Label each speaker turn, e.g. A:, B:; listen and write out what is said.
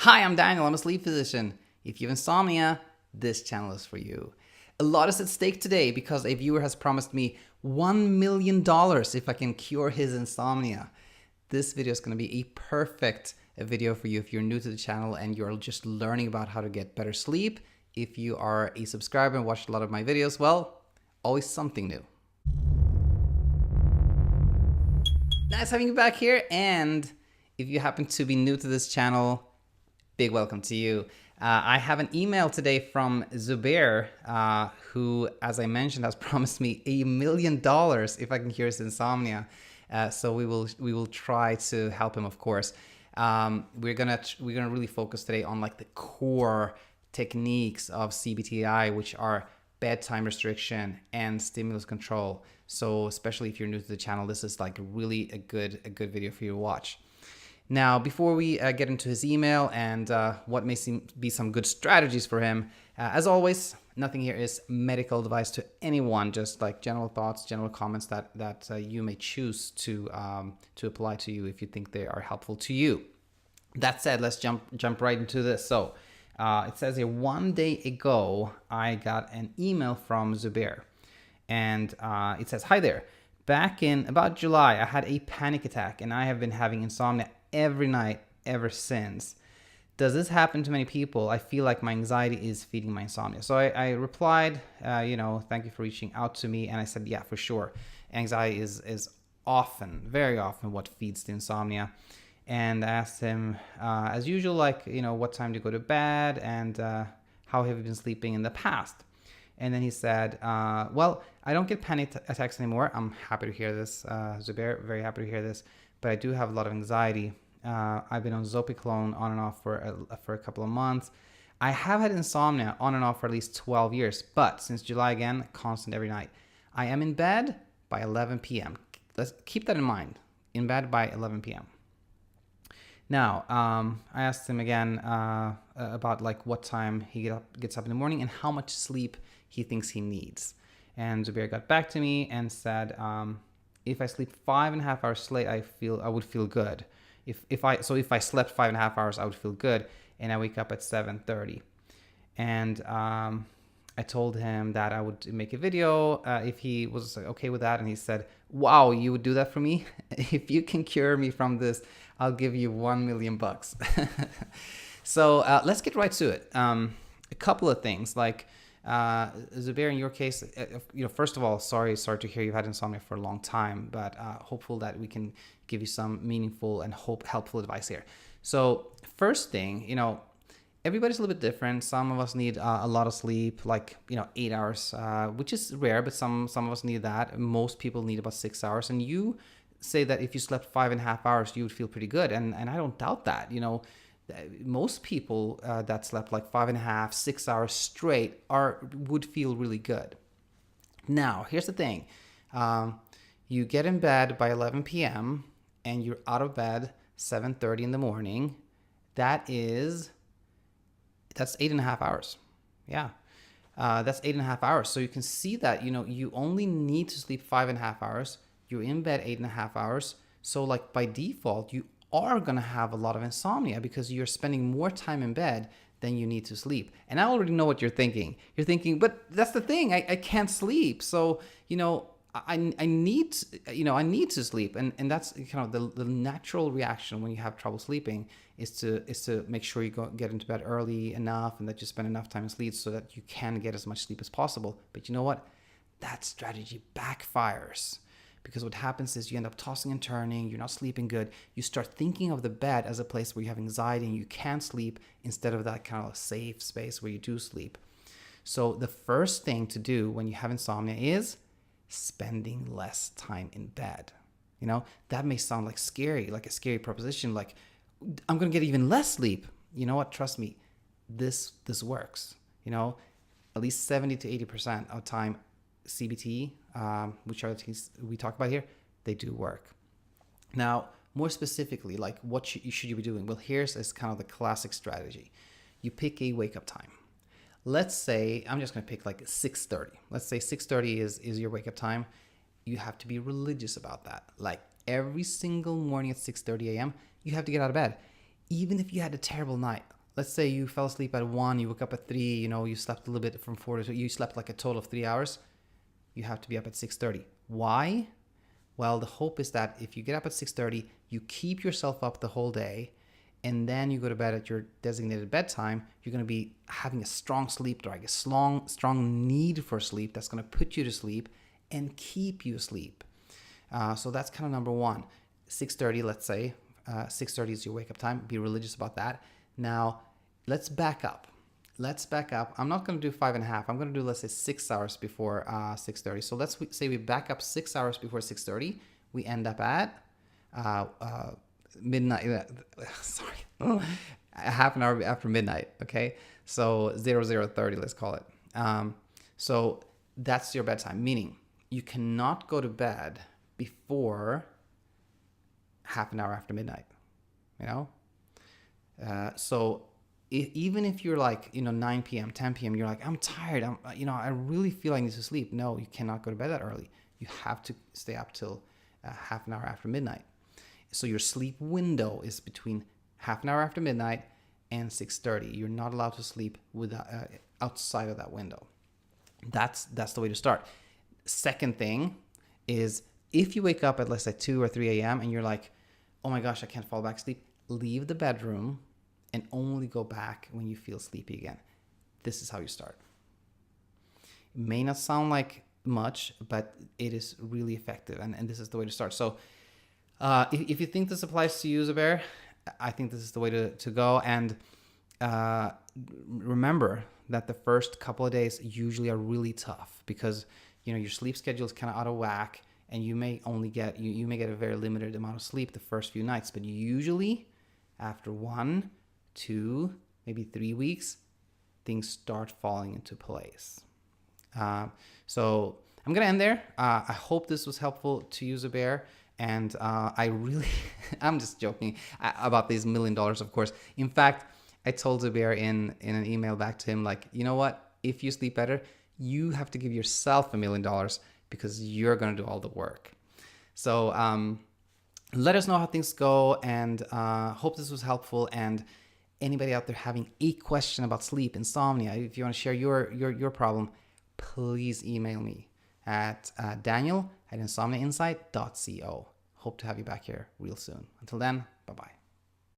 A: Hi, I'm Daniel. I'm a sleep physician. If you have insomnia, this channel is for you. A lot is at stake today because a viewer has promised me $1 million if I can cure his insomnia. This video is going to be a perfect video for you if you're new to the channel and you're just learning about how to get better sleep. If you are a subscriber and watched a lot of my videos, well, always something new. Nice having you back here, and if you happen to be new to this channel, big welcome to you. I have an email today from Zubair, who, as I mentioned, has promised me $1 million if I can cure his insomnia. So we will try to help him, of course. We're gonna really focus today on like the core techniques of CBTi, which are bedtime restriction and stimulus control. So especially if you're new to the channel, this is like really a good video for you to watch. Now, before we get into his email and what may be some good strategies for him, as always, nothing here is medical advice to anyone, just like general thoughts, general comments that you may choose to apply to you if you think they are helpful to you. That said, let's jump right into this. So it says here, 1 day ago, I got an email from Zubair, and it says, "Hi there. Back in about July, I had a panic attack, and I have been having insomnia every night ever since. Does this happen to many people? I feel like my anxiety is feeding my insomnia." So I replied, thank you for reaching out to me. And I said, yeah, for sure. Anxiety is often, very often, what feeds the insomnia. And I asked him, as usual, what time to go to bed and how have you been sleeping in the past? And then he said, well, I don't get panic attacks anymore. I'm happy to hear this, Zubair, very happy to hear this. But I do have a lot of anxiety. I've been on zopiclone on and off for a couple of months. I have had insomnia on and off for at least 12 years, but since July again, constant every night. I am in bed by 11 p.m. Let's keep that in mind. In bed by 11 p.m. Now, I asked him again about like what time he gets up in the morning and how much sleep he thinks he needs. And Zubair got back to me and said, if I sleep 5.5 hours late, I would feel good. If I slept 5.5 hours, I would feel good, and I wake up at 7:30. And I told him that I would make a video if he was okay with that, and he said, "Wow, you would do that for me? If you can cure me from this, I'll give you $1 million." So let's get right to it. A couple of things like. Zubair, in your case, first of all, sorry to hear you've had insomnia for a long time, but hopeful that we can give you some meaningful and helpful advice here. So first thing, everybody's a little bit different. Some of us need a lot of sleep, 8 hours, which is rare, but some of us need that. Most people need about 6 hours. And you say that if you slept 5.5 hours, you would feel pretty good. And I don't doubt that, most people that slept like 5.5, 6 hours straight would feel really good. Now, here's the thing. You get in bed by 11 p.m. and you're out of bed 7:30 in the morning. That's 8.5 hours. Yeah. That's 8.5 hours. So you can see that, you only need to sleep 5.5 hours. You're in bed 8.5 hours. So like by default, you are going to have a lot of insomnia because you're spending more time in bed than you need to sleep. And I already know what you're thinking. You're thinking, but that's the thing. I can't sleep. So, I need to sleep. And that's kind of the natural reaction when you have trouble sleeping is to make sure you get into bed early enough and that you spend enough time in sleep so that you can get as much sleep as possible. But you know what? That strategy backfires. Because what happens is you end up tossing and turning, you're not sleeping good. You start thinking of the bed as a place where you have anxiety and you can't sleep instead of that kind of safe space where you do sleep. So the first thing to do when you have insomnia is spending less time in bed. That may sound like a scary proposition, like I'm going to get even less sleep. You know what? Trust me, this works. At least 70 to 80% of time, CBT, which are the things we talk about here, they do work. Now, more specifically, like what should you be doing? Well, here's kind of the classic strategy. You pick a wake up time. Let's say, I'm just going to pick like 6:30. Let's say 6:30 is your wake up time. You have to be religious about that. Like every single morning at 6:30 a.m., you have to get out of bed. even if you had a terrible night, let's say you fell asleep at 1, you woke up at 3, you know, you slept a little bit from 4 to 2, you slept like a total of 3 hours, you have to be up at 6:30. Why? Well, the hope is that if you get up at 6:30, you keep yourself up the whole day, and then you go to bed at your designated bedtime, you're going to be having a strong sleep drive, a strong need for sleep that's going to put you to sleep and keep you asleep. So that's kind of number one. 6:30, let's say. 6:30 is your wake up time. Be religious about that. Now, let's back up. I'm not going to do 5.5. I'm going to do, let's say, 6 hours before 6:30. So let's say we back up 6 hours before 6:30. We end up at midnight. Sorry, half an hour after midnight. Okay, so 00:30, let's call it. So that's your bedtime, meaning you cannot go to bed before half an hour after midnight. You know, so even if you're like, you know, 9 p.m., 10 p.m., you're like, I'm tired. I really feel I need to sleep. No, you cannot go to bed that early. You have to stay up till half an hour after midnight. So your sleep window is between half an hour after midnight and 6:30. You're not allowed to sleep outside of that window. That's the way to start. Second thing is, if you wake up at, let's say, 2 or 3 a.m. and you're like, oh my gosh, I can't fall back asleep, leave the bedroom and only go back when you feel sleepy again. This is how you start. It may not sound like much, but it is really effective, and this is the way to start. So if you think this applies to you, Zubair, I think this is the way to go. And remember that the first couple of days usually are really tough because, you know, your sleep schedule is kind of out of whack, and you may only get you may get a very limited amount of sleep the first few nights. But usually after 1, 2, maybe 3 weeks, things start falling into place. So I'm gonna end there. I hope this was helpful to you, Zubair. And I really, I'm just joking about these $1 million, of course. In fact, I told Zubair in an email back to him, like, you know what? If you sleep better, you have to give yourself $1 million because you're going to do all the work. So let us know how things go, and hope this was helpful. And anybody out there having a question about sleep, insomnia, if you want to share your problem, please email me at daniel@insomniainsight.co. Hope to have you back here real soon. Until then, bye-bye.